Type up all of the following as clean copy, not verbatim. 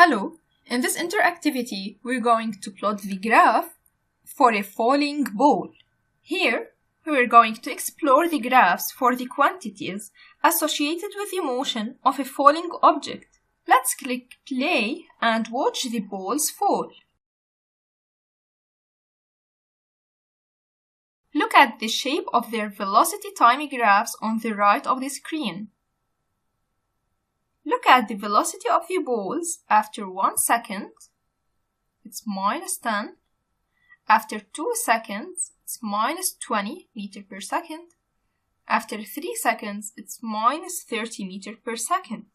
Hello, in this interactivity, we're going to plot the graph for a falling ball. Here, we're going to explore the graphs for the quantities associated with the motion of a falling object. Let's click play and watch the balls fall. Look at the shape of their velocity time graphs on the right of the screen. Look at the velocity of the balls after 1 second, it's -10. After 2 seconds, it's -20 meters per second. After 3 seconds, it's -30 meters per second.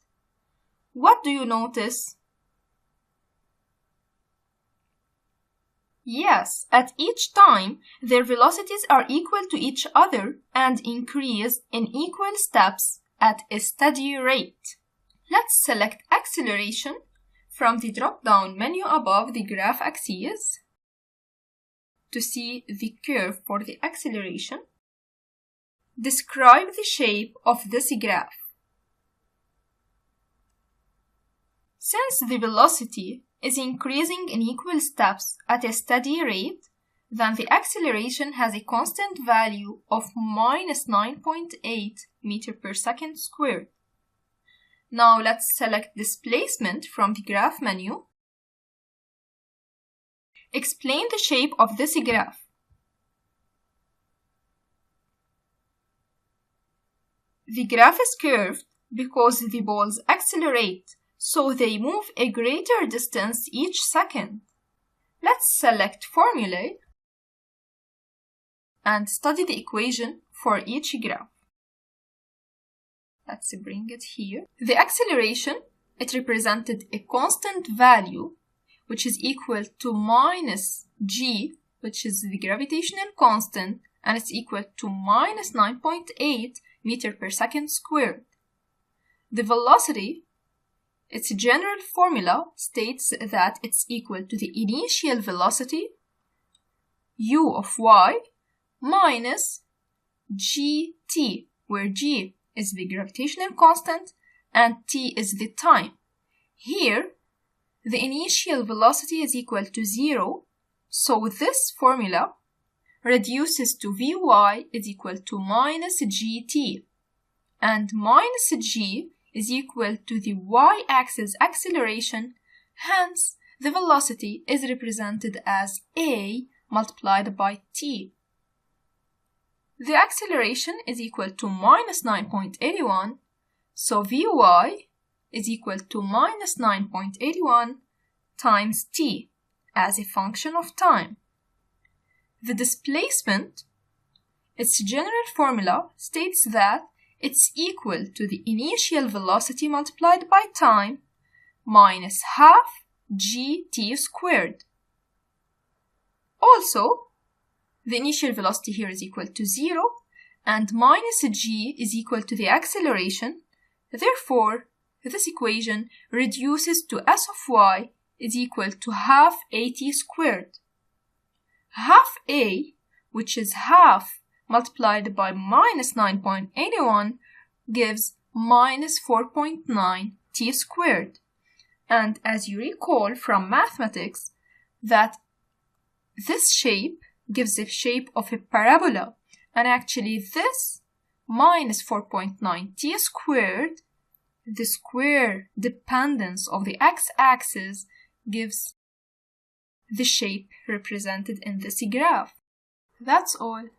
What do you notice? Yes, at each time, their velocities are equal to each other and increase in equal steps at a steady rate. Let's select acceleration from the drop-down menu above the graph axis to see the curve for the acceleration. Describe the shape of this graph. Since the velocity is increasing in equal steps at a steady rate, then the acceleration has a constant value of -9.8 meters per second squared. Now let's select displacement from the graph menu. Explain the shape of this graph. The graph is curved because the balls accelerate, so they move a greater distance each second. Let's select formulae and study the equation for each graph. Let's bring it here. The acceleration, it represented a constant value, which is equal to -g, which is the gravitational constant, and it's equal to -9.8 meters per second squared. The velocity, its general formula states that it's equal to the initial velocity, u of y, minus gt, where g is the gravitational constant and t is the time. Here, the initial velocity is equal to 0, so this formula reduces to Vy is equal to minus gt, and minus g is equal to the y-axis acceleration, hence the velocity is represented as a multiplied by t. The acceleration is equal to -9.81, so Vy is equal to -9.81 times t as a function of time. The displacement, its general formula states that it's equal to the initial velocity multiplied by time minus half gt squared. Also, the initial velocity here is equal to 0 and minus g is equal to the acceleration. Therefore, this equation reduces to s of y is equal to half at squared. Half a, which is half multiplied by -9.81, gives -4.9 t squared. And as you recall from mathematics, that this shape gives the shape of a parabola, and actually this -4.9 t squared, the square dependence of the x-axis, gives the shape represented in this graph. That's all.